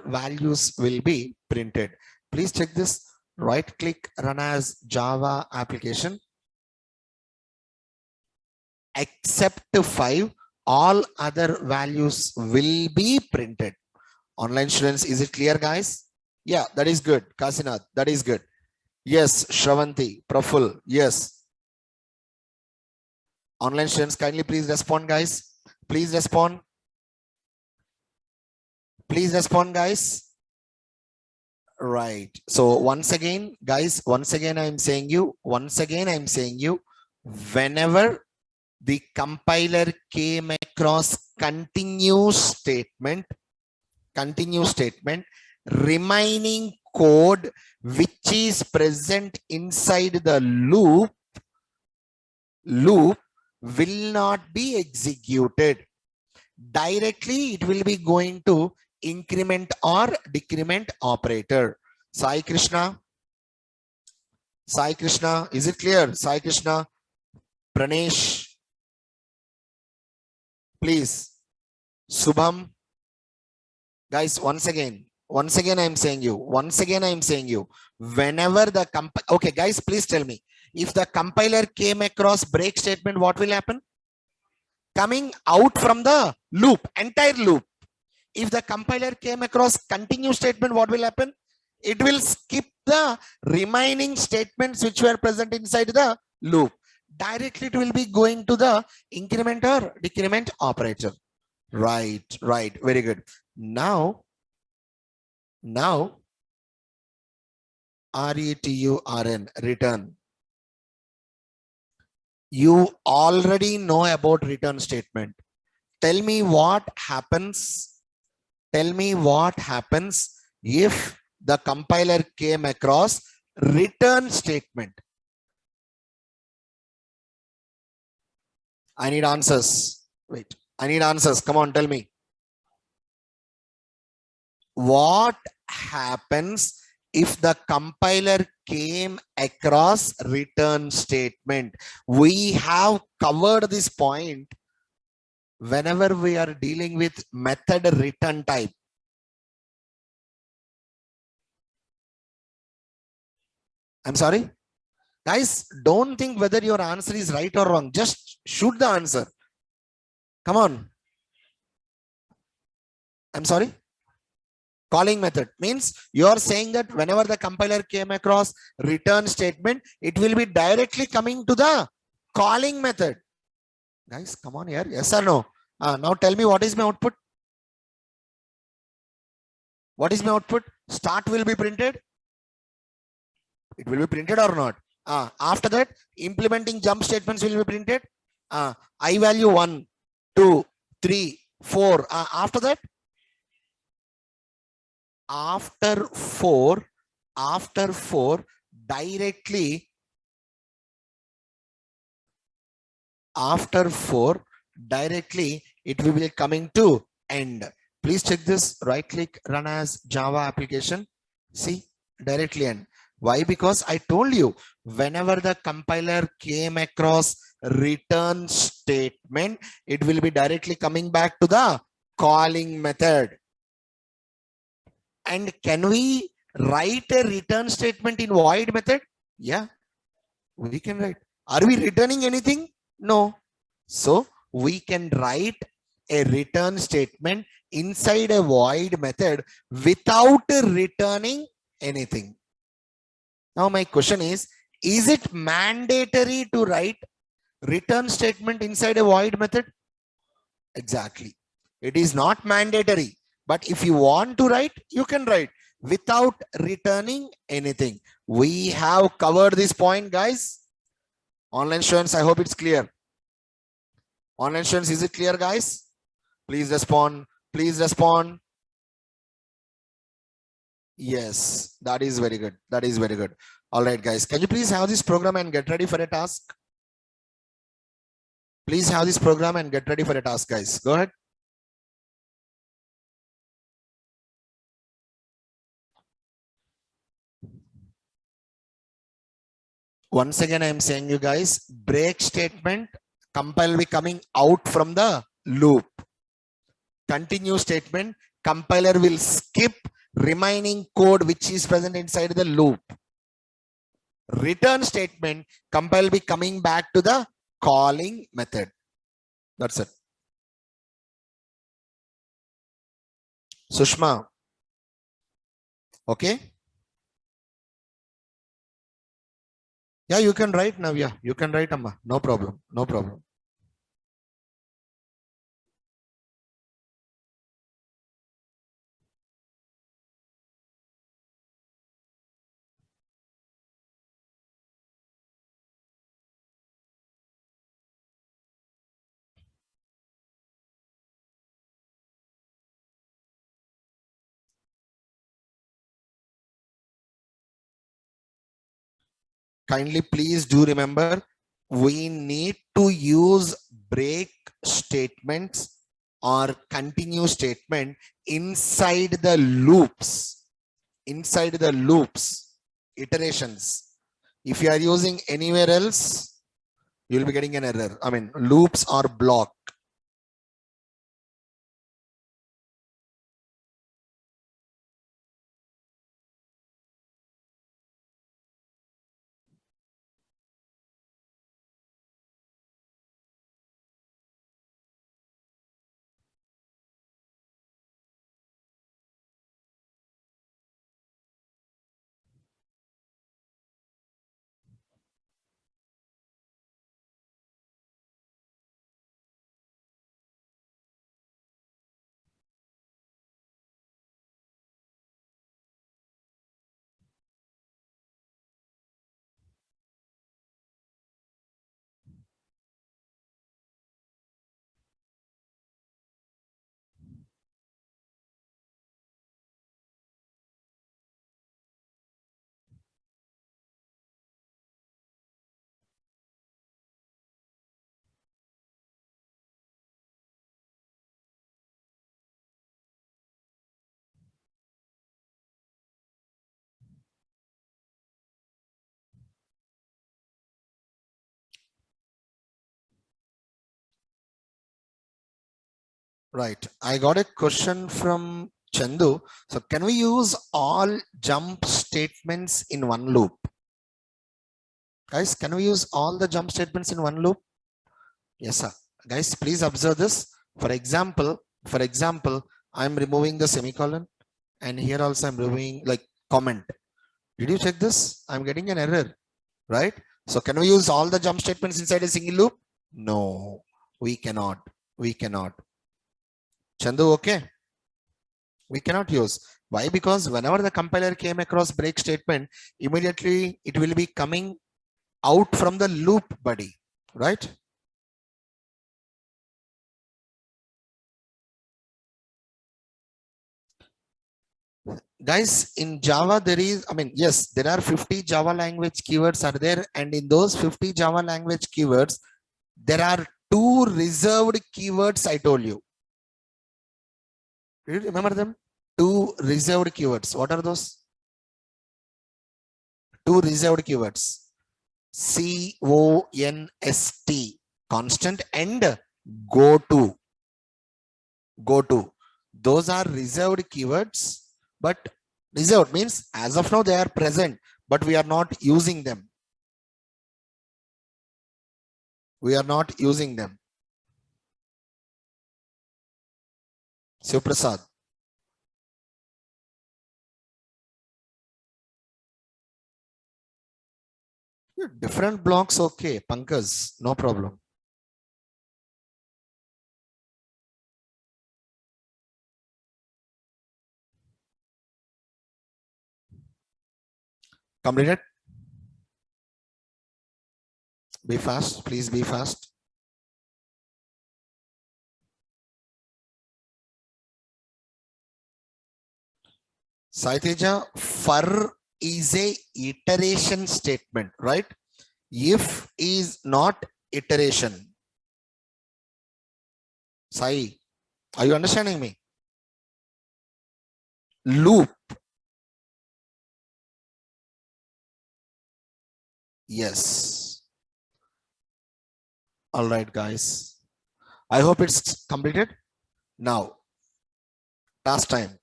values will be printed. Please check this. Right click, run as Java application. Except 5, all other values will be printed. Online students, is it clear, guys? Yeah, that is good. Kasinath, that is good. Yes, Shravanti, Praful, yes. Online students, kindly please respond, guys. Please respond. Please respond, guys. Right. So once again, guys, once again, I'm saying you, whenever the compiler came across continuous statement, remaining code which is present inside the loop will not be executed. Directly, it will be going to increment or decrement operator. Sai Krishna, is it clear? Sai Krishna, Pranesh, please. Subham, guys, once again I'm saying you, whenever the okay, guys, please tell me, if the compiler came across break statement, what will happen? Coming out from the loop, entire loop. If the compiler came across continue statement, what will happen? It will skip the remaining statements which were present inside the loop. Directly, it will be going to the increment or decrement operator. Right. Very good. Now, return, return. You already know about return statement. Tell me what happens. If the compiler came across return statement. I need answers. Wait, I need answers. Come on, tell me. What happens if the compiler came across return statement? We have covered this point whenever we are dealing with method return type. I'm sorry, guys, don't think whether your answer is right or wrong. Just shoot the answer. Come on. I'm sorry. Calling method means you are saying that whenever the compiler came across return statement, it will be directly coming to the calling method. Guys, come on here. Yes or no? Now tell me, what is my output? What is my output? Start will be printed. It will be printed or not? After that, implementing jump statements will be printed. I value 1, 2, 3, 4. After that, after 4, directly, it will be coming to end. Please check this. Right click, run as Java application. See, directly end. Why? Because I told you, whenever the compiler came across return statement, it will be directly coming back to the calling method. And can we write a return statement in void method? Yeah, we can write. Are we returning anything? No. So we can write a return statement inside a void method without returning anything. Now my question is it mandatory to write return statement inside a void method? Exactly. It is not mandatory. But if you want to write, you can write without returning anything. We have covered this point, guys. Online students, I hope it's clear. Online students, is it clear, guys? Please respond. Please respond. Yes, that is very good. That is very good. All right, guys. Can you please have this program and get ready for a task? Please have this program and get ready for a task, guys. Go ahead. Once again, I am saying you guys, break statement, compile will be coming out from the loop. Continue statement, compiler will skip remaining code which is present inside the loop. Return statement compile be coming back to the calling method. That's it. Sushma. Okay. Yeah, you can write now. Yeah, you can write, Amma. No problem. No problem. Kindly please do remember, we need to use break statements or continue statement inside the loops. Inside the loops, iterations. If you are using anywhere else, you'll be getting an error. I mean, loops or block. Right. I got a question from Chandu. So can we use all jump statements in one loop? Guys, can we use all the jump statements in one loop? Yes, sir. Guys, please observe this. For example, I'm removing the semicolon, and here also I'm removing like comment. Did you check this? I'm getting an error, right? So can we use all the jump statements inside a single loop? No, we cannot. We cannot. Chandu, okay? We cannot use. Why? Because whenever the compiler came across break statement, immediately it will be coming out from the loop, buddy, right? Guys, in Java, there is, I mean, yes, there are 50 Java language keywords are there. And in those 50 Java language keywords, there are 2 reserved keywords I told you. Do you remember them? 2 reserved keywords. What are those? 2 reserved keywords. CONST, constant, and go to. Go to. Those are reserved keywords, but reserved means as of now they are present, but we are not using them. We are not using them. Shiv-Prasad. Different blocks, okay. Pankaj, no problem. Completed? Be fast, please be fast. Saiteja, for is a iteration statement, right? If is not iteration. Sai, are you understanding me? Loop. Yes. All right, guys. I hope it's completed. Now, task time.